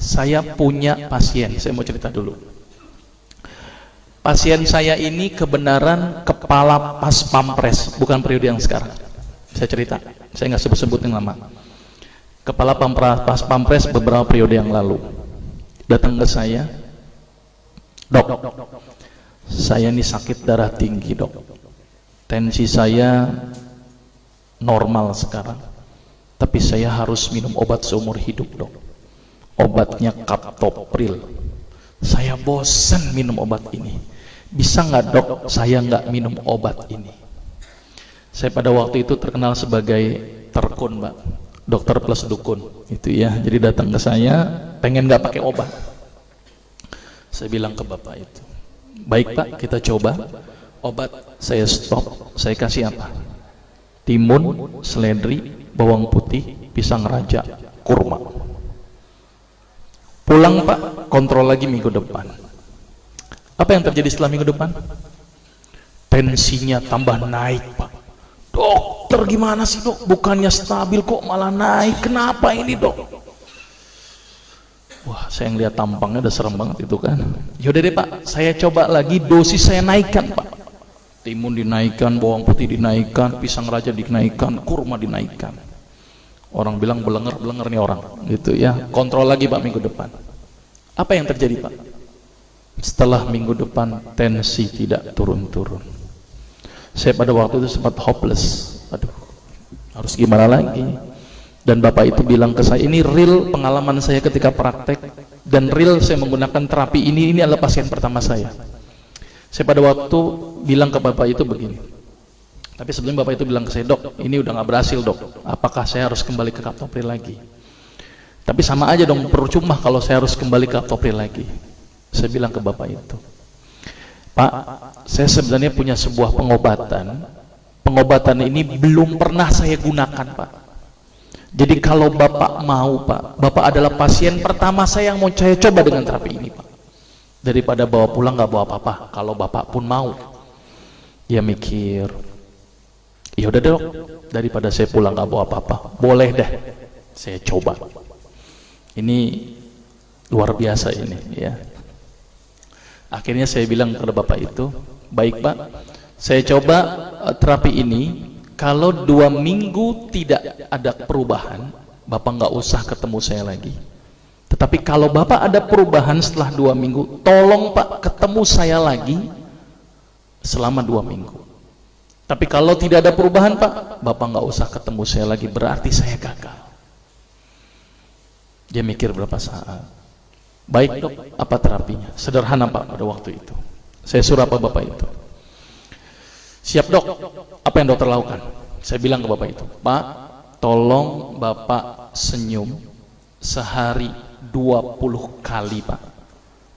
Saya punya pasien, saya mau cerita dulu. Pasien saya ini kebenaran kepala pas pampres, bukan periode yang sekarang. Saya cerita, saya nggak sebut-sebutin nama. Kepala pas pampres beberapa periode yang lalu. Datang ke saya, dok, saya ini sakit darah tinggi dok. Tensi saya normal sekarang, tapi saya harus minum obat seumur hidup dok. Obatnya kaptopril. Saya bosan minum obat ini. Bisa nggak dok saya nggak minum obat ini? Saya pada waktu itu terkenal sebagai terkun, Mbak, dokter plus dukun itu ya. Jadi datang ke saya pengen nggak pakai obat. Saya bilang ke bapak itu, baik pak, kita coba. Obat saya stop, saya kasih apa? Timun, seledri, bawang putih, pisang raja, kurma. Pulang pak, kontrol lagi minggu depan. Apa yang terjadi setelah minggu depan? Tensinya tambah naik pak. Dokter gimana sih dok? Bukannya stabil kok malah naik. Kenapa ini dok? Wah, saya ngeliat tampangnya udah serem banget itu kan. Yaudah deh pak, saya coba lagi, dosis saya naikkan pak. Timun dinaikkan, bawang putih dinaikkan, pisang raja dinaikkan, kurma dinaikkan. Orang bilang belenger nih orang gitu ya. Kontrol lagi pak minggu depan. Apa yang terjadi pak? Setelah minggu depan tensi tidak turun-turun. Saya pada waktu itu sempat hopeless. Aduh, harus gimana lagi? Dan bapak itu bilang ke saya, ini real pengalaman saya ketika praktek, dan real saya menggunakan terapi ini adalah pasien pertama saya. Saya pada waktu bilang ke bapak itu begini, tapi sebelum bapak itu bilang ke saya, dok ini udah nggak berhasil dok, apakah saya harus kembali ke kaptopril lagi? Tapi sama aja dong, percuma kalau saya harus kembali ke kaptopril lagi. Saya bilang ke bapak itu, pak, saya sebenarnya punya sebuah pengobatan ini belum pernah saya gunakan pak. Jadi kalau bapak mau pak, bapak adalah pasien pertama saya yang mau saya coba dengan terapi ini pak. Daripada bawa pulang nggak bawa apa-apa, kalau bapak pun mau. Dia mikir, ya udah dok, daripada saya pulang nggak bawa apa-apa, boleh deh saya coba. Ini luar biasa ini ya. Akhirnya saya bilang kepada bapak itu, baik pak, saya coba terapi ini. Kalau 2 minggu tidak ada perubahan, bapak nggak usah ketemu saya lagi. Tetapi kalau bapak ada perubahan setelah 2 minggu, tolong pak ketemu saya lagi selama 2 minggu. Tapi kalau tidak ada perubahan pak, bapak nggak usah ketemu saya lagi, berarti saya gagal. Dia mikir berapa saat. Baik dok, apa terapinya? Sederhana pak pada waktu itu. Saya suruh apa bapak itu? Siap dok, apa yang dokter lakukan? Saya bilang ke bapak itu, pak, tolong bapak senyum sehari 20 kali pak.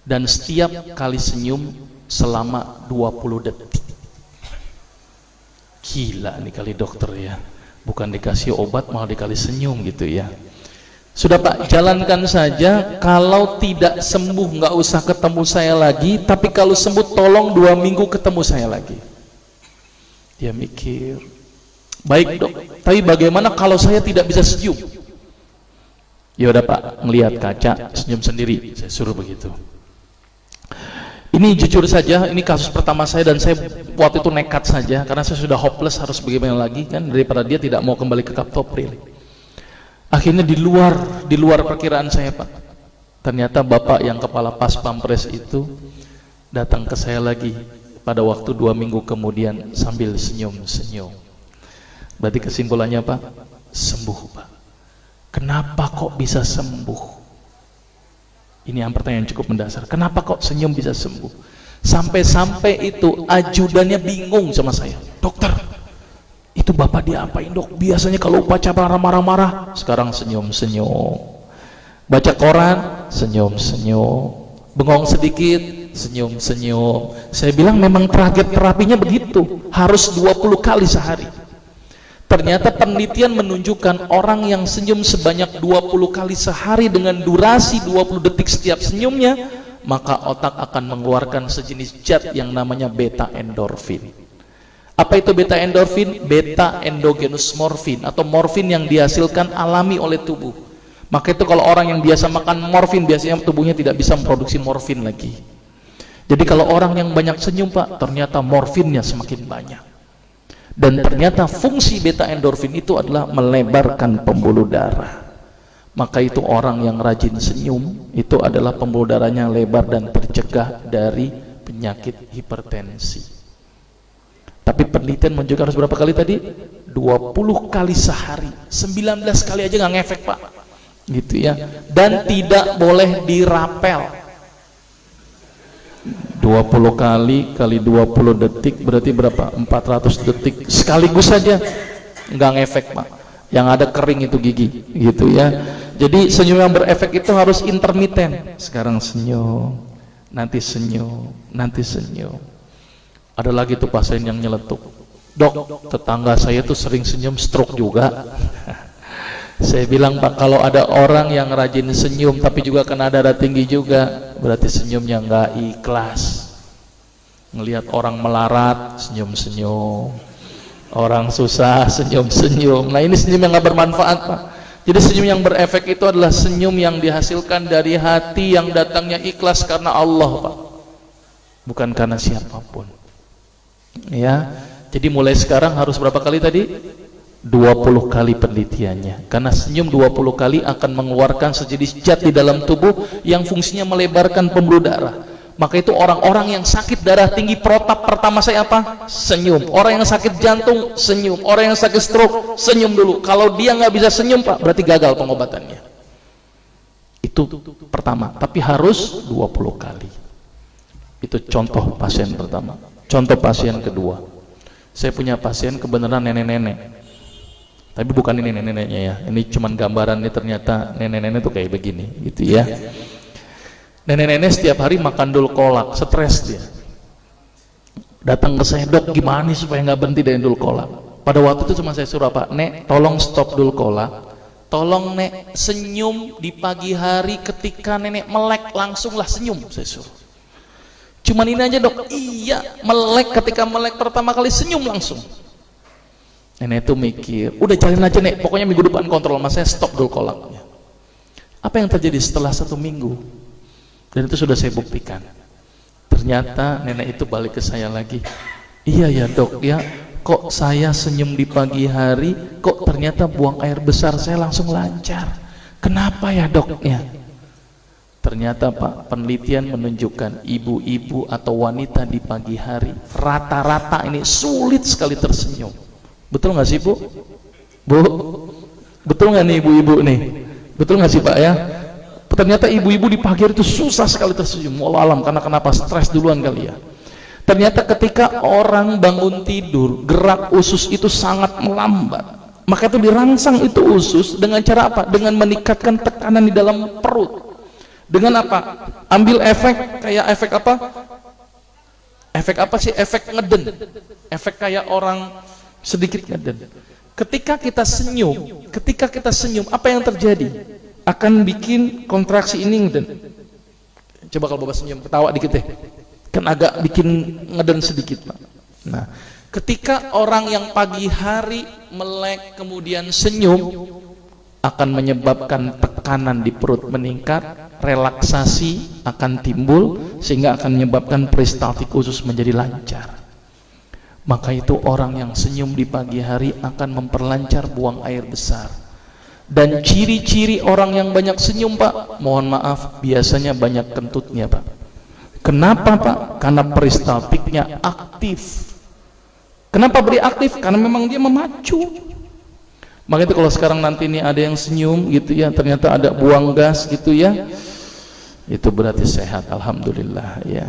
Dan setiap kali senyum selama 20 detik. Gila nih kali dokter ya. Bukan dikasih obat malah dikali senyum gitu ya. Sudah pak, jalankan saja. Kalau tidak sembuh nggak usah ketemu saya lagi. Tapi kalau sembuh tolong 2 minggu ketemu saya lagi. Dia mikir, baik dok, tapi bagaimana kalau saya tidak bisa senyum? Ya udah pak, ngelihat kaca senyum sendiri. Saya suruh begitu. Ini jujur saja, ini kasus pertama saya dan saya waktu itu nekat saja karena saya sudah hopeless, harus bagaimana lagi kan, daripada dia tidak mau kembali ke kaptopril. Akhirnya di luar perkiraan saya pak. Ternyata bapak yang kepala pas pampres itu datang ke saya lagi pada waktu 2 minggu kemudian sambil senyum-senyum. Berarti kesimpulannya pak, sembuh pak. Kenapa kok bisa sembuh? Ini yang pertanyaan cukup mendasar. Kenapa kok senyum bisa sembuh? Sampai-sampai itu ajudannya bingung sama saya. Dokter, itu bapak diapain dok? Biasanya kalau upacara marah-marah, sekarang senyum-senyum. Baca koran, senyum-senyum. Bengong sedikit, senyum-senyum. Saya bilang memang target terapinya begitu, harus 20 kali sehari. Ternyata penelitian menunjukkan orang yang senyum sebanyak 20 kali sehari dengan durasi 20 detik setiap senyumnya, maka otak akan mengeluarkan sejenis zat yang namanya beta endorfin. Apa itu beta endorfin? Beta endogenous morfin atau morfin yang dihasilkan alami oleh tubuh. Maka itu kalau orang yang biasa makan morfin, biasanya tubuhnya tidak bisa memproduksi morfin lagi. Jadi kalau orang yang banyak senyum Pak, ternyata morfinnya semakin banyak. Dan ternyata fungsi beta endorfin itu adalah melebarkan pembuluh darah. Maka itu orang yang rajin senyum, itu adalah pembuluh darahnya lebar dan tercegah dari penyakit hipertensi. Tapi penelitian menunjukkan harus berapa kali tadi? 20 kali sehari. 19 kali aja nggak ngefek Pak. Gitu ya. Dan tidak boleh dirapel. 20 kali 20 detik berarti berapa? 400 detik sekaligus saja, nggak ngefek Pak. Yang ada kering itu gigi, gitu ya. Jadi senyum yang berefek itu harus intermiten. Sekarang senyum, nanti senyum, nanti senyum. Ada lagi tuh pasien yang nyeletuk, dok, tetangga saya tuh sering senyum stroke juga. Saya bilang Pak, kalau ada orang yang rajin senyum tapi juga kena darah tinggi juga, berarti senyumnya nggak ikhlas. Ngelihat orang melarat, senyum-senyum. Orang susah, senyum-senyum. Nah ini senyum yang nggak bermanfaat Pak. Jadi senyum yang berefek itu adalah senyum yang dihasilkan dari hati yang datangnya ikhlas karena Allah Pak, bukan karena siapapun. Ya, jadi mulai sekarang harus berapa kali tadi? 20 kali penelitiannya, karena senyum 20 kali akan mengeluarkan sejenis zat di dalam tubuh yang fungsinya melebarkan pembuluh darah. Maka itu orang-orang yang sakit darah tinggi, protap pertama saya apa? Senyum. Orang yang sakit jantung, senyum. Orang yang sakit stroke, senyum dulu. Kalau dia nggak bisa senyum Pak, berarti gagal pengobatannya. Itu pertama, tapi harus 20 kali. Itu contoh pasien pertama. Contoh pasien kedua, saya punya pasien kebenaran nenek-nenek. Tapi bukan ini nenek-neneknya ya, ini cuman gambaran. Ini ternyata nenek-nenek tuh kayak begini gitu ya. Nenek-nenek setiap hari makan dul kolak, stres dia. Datang ke saya, dok gimana nih supaya nggak berhenti dari dul kolak. Pada waktu itu cuma saya suruh apa, nek tolong stop dul kolak, tolong nek senyum di pagi hari ketika nenek melek, langsunglah senyum, saya suruh. Cuman ini aja dok, iya melek, ketika melek pertama kali senyum langsung. Nenek itu mikir, udah jalin aja nek, pokoknya minggu depan kontrol sama saya, stop dulu kolaknya. Apa yang terjadi setelah 1 minggu? Dan itu sudah saya buktikan. Ternyata nenek itu balik ke saya lagi, iya ya dok ya, kok saya senyum di pagi hari, kok ternyata buang air besar saya langsung lancar. Kenapa ya doknya? Ternyata Pak, penelitian menunjukkan ibu-ibu atau wanita di pagi hari rata-rata ini sulit sekali tersenyum. Betul nggak sih Bu? Bu, betul nggak nih ibu-ibu nih? Betul nggak sih Pak ya? Ternyata ibu-ibu di pagi hari itu susah sekali tersenyum. Wallah alam, karena kenapa? Stres duluan kali ya. Ternyata ketika orang bangun tidur, gerak usus itu sangat melambat. Maka itu dirangsang itu usus dengan cara apa? Dengan meningkatkan tekanan di dalam perut. Dengan apa? Ambil efek kayak efek apa? Efek apa sih? Efek ngeden. Efek kayak orang sedikit ngeden. Ketika kita senyum, apa yang terjadi? Akan bikin kontraksi ini ngeden. Coba kalau Bapak senyum, ketawa dikit deh. Kan agak bikin ngeden sedikit Pak. Nah, ketika orang yang pagi hari melek kemudian senyum, akan menyebabkan tekanan di perut meningkat, relaksasi akan timbul, sehingga akan menyebabkan peristaltik usus menjadi lancar. Maka itu orang yang senyum di pagi hari akan memperlancar buang air besar. Dan ciri-ciri orang yang banyak senyum Pak, mohon maaf, biasanya banyak kentutnya Pak. Kenapa Pak? Karena peristaltiknya aktif. Kenapa beri aktif? Karena memang dia memacu. Maka itu kalau sekarang nanti ini ada yang senyum gitu ya, ternyata ada buang gas gitu ya, itu berarti sehat, alhamdulillah ya.